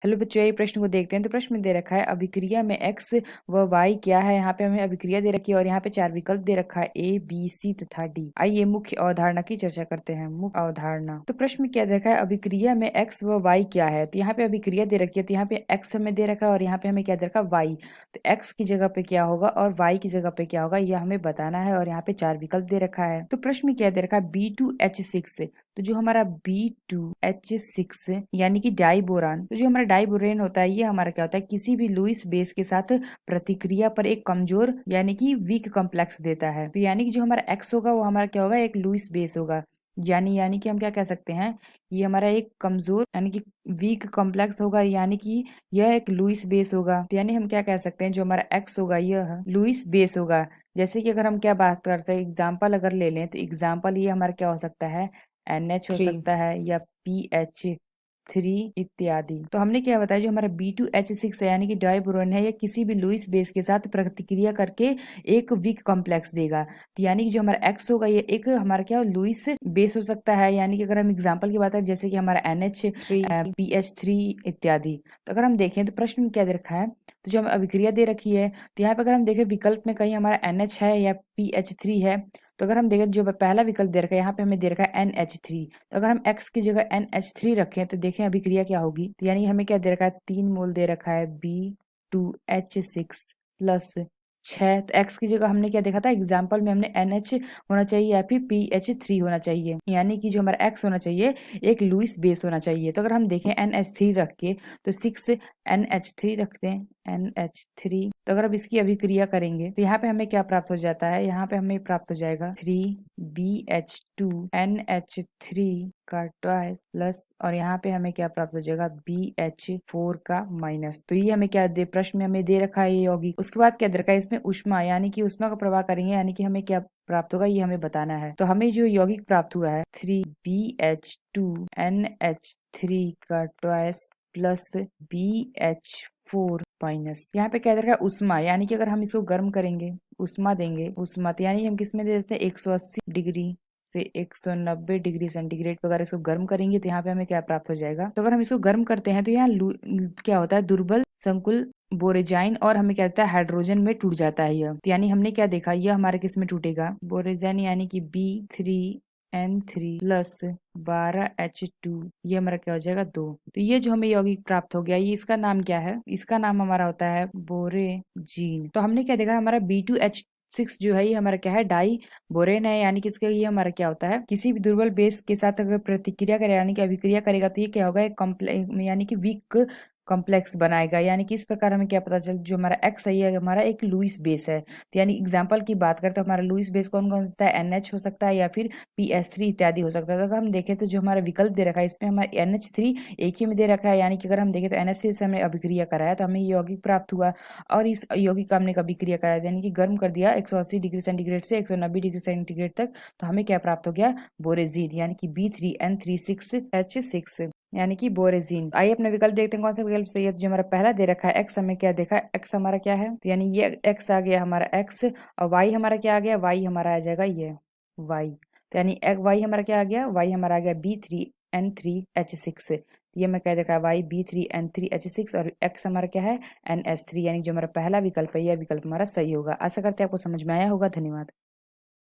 Hello बच्चों, ये प्रश्न को देखते हैं। तो प्रश्न में दे रखा है अभिक्रिया में एक्स व वाई क्या है। यहाँ पे हमें अभिक्रिया दे रखी है और यहाँ पे 4 विकल्प दे रखा है ए, बी, सी तथा डी। आइए मुख्य अवधारणा की चर्चा करते हैं। मुख्य अवधारणा। तो प्रश्न में क्या दे रखा है, अभिक्रिया में एक्स व वाई क्या है। तो यहाँ पे अभिक्रिया दे रखी है, तो यहाँ पे एक्स हमें दे रखा है और यहाँ पे हमें क्या दे रखा है, वाई। तो एक्स की जगह पे क्या होगा और वाई की जगह पे क्या होगा, यह हमें बताना है। और यहाँ पे 4 विकल्प दे रखा है। तो प्रश्न में क्या दे रखा है, B2H6। तो जो हमारा B2H6 यानी कि डाइबोरान, तो जो हमारा डाइबोरेन होता है, ये हमारा क्या होता है, किसी भी लुईस बेस के साथ प्रतिक्रिया पर एक कमजोर यानी कि वीक कॉम्प्लेक्स देता है। तो यानी कि जो हमारा एक्स होगा वो हमारा क्या होगा, एक लुईस बेस होगा। यानी कि हम क्या कह सकते हैं, ये हमारा एक कमजोर यानी कि वीक कॉम्प्लेक्स होगा, यानी कि यह एक लुईस बेस होगा। तो यानी हम क्या कह सकते हैं, जो हमारा एक्स होगा यह लुईस बेस होगा। जैसे कि अगर हम क्या बात कर सकते हैं, एग्जाम्पल अगर ले लें, तो एग्जाम्पल ये हमारा क्या हो सकता है, NH हो 3। सकता है या PH3 इत्यादि। तो हमने क्या बताया, जो हमारा B2H6 है यानी कि डाइबोरोन है, या किसी भी लुईस बेस के साथ प्रतिक्रिया करके एक वीक कॉम्प्लेक्स देगा। तो यानी कि जो हमारा एक्स होगा ये एक हमारा क्या लुईस बेस हो सकता है। यानी कि अगर हम एग्जांपल की बात करें, जैसे कि हमारा NH, 3। PH3 इत्यादि। तो अगर हम देखें तो प्रश्न में क्या दे रखा है, तो जो हमें अभिक्रिया दे रखी है, तो यहाँ पे अगर हम देखें विकल्प में कहीं हमारा NH है या PH3 है। तो अगर हम देखें जो पहला विकल्प दे रखा है, यहाँ पे हमें दे रखा है NH3। तो अगर हम x की जगह NH3 रखें तो देखें अभिक्रिया क्या होगी। तो यानी हमें क्या दे रखा है, 3 मोल दे रखा है B2H6 प्लस 6। तो x की जगह हमने क्या देखा था, एग्जाम्पल में हमने NH होना चाहिए या फिर PH3 होना चाहिए। यानी कि जो हमारा x होना चाहिए एक लुईस बेस होना चाहिए। तो अगर हम देखें NH3 रख के, तो 6 NH3 रखते हैं, NH3। तो अगर अब इसकी अभिक्रिया करेंगे तो यहाँ पे हमें क्या प्राप्त हो जाता है, यहाँ पे हमें प्राप्त हो जाएगा 3BH2NH3 का ट्वाइस प्लस, और यहाँ पे हमें क्या प्राप्त हो जाएगा, BH4 का माइनस। तो ये हमें क्या दे, प्रश्न में हमें दे रखा है ये यौगिक। उसके बाद क्या दे रखा है, इसमें उष्मा यानी कि उष्मा का प्रवाह करेंगे, यानी कि हमें क्या प्राप्त होगा ये हमें बताना है। तो हमें जो यौगिक प्राप्त हुआ है 3BH2NH3 का ट्वाइस प्लस BH4 माइनस, यहाँ पे क्या दे रखा है उष्मा, यानी कि अगर हम इसको गर्म करेंगे, उष्मा देंगे, उष्मा तो यानी हम किस में दे सकते हैं, 180 डिग्री से 190 डिग्री सेंटीग्रेड पर अगर इसको गर्म करेंगे तो यहाँ पे हमें क्या प्राप्त हो जाएगा। तो अगर हम इसको गर्म करते हैं तो यहाँ क्या होता है, दुर्बल संकुल बोरेजाइन, और हमें क्या होता है, हाइड्रोजन में टूट जाता है यह। तो यानी हमने क्या देखा, यह हमारे किस में टूटेगा, बोरेजाइन, यानी कि B3N3 प्लस 12H2, ये हमारा क्या हो जाएगा 2। तो ये जो हमें यौगिक प्राप्त हो गया, ये इसका नाम क्या है, इसका नाम हमारा होता है बोरेजीन। तो हमने क्या देखा, हमारा B2H6 जो है ये हमारा क्या है, डाई बोरेन है। यानी कि इसका ये हमारा क्या होता है, किसी भी दुर्बल बेस के साथ अगर प्रतिक्रिया करे यानी कि अभिक्रिया करेगा तो ये क्या होगा, एक कॉम्प्लेक्स यानी कि वीक कॉम्प्लेक्स बनाएगा। यानी कि इस प्रकार हमें क्या पता चल, जो हमारा एक्स है ये हमारा एक लुईस बेस है। तो यानी एग्जाम्पल की बात करें तो हमारा लुईस बेस कौन कौन सा है, NH हो सकता है या फिर PS3 इत्यादि हो सकता है। तो अगर हम देखें तो जो हमारा विकल्प दे रखा है इसमें हमारा NH3 एक ही में दे रखा है। यानी कि अगर हम देखें तो NH3 से हमने अभिक्रिया कराया तो हमें यौगिक प्राप्त हुआ, और इस यौगिक का हमने अभिक्रिया कराया यानी कि गर्म कर दिया 180 डिग्री सेंटीग्रेड से 190 डिग्री सेंटीग्रेड तक, तो हमें क्या प्राप्त हो गया, बोरेजीन, यानी कि B3N36H6 यानी कि बोरेजीन। आइए अपना विकल्प देखते हैं कौन सा विकल्प सही है। जो हमारा पहला दे रखा है एक्स, हमें क्या देखा है, एक्स हमारा क्या है, तो यानी ये एक्स आ गया हमारा एक्स, और वाई हमारा क्या आ गया, वाई हमारा आ जाएगा ये वाई। तो यानी वाई हमारा क्या आ गया, वाई हमारा आ गया B3N3H6। ये मैं कह देखा है वाई B3N3H6, और एक्स हमारा क्या है NH3, यानी जो हमारा पहला विकल्प है यह विकल्प हमारा सही होगा। आशा करते हैं आपको समझ में आया होगा। धन्यवाद।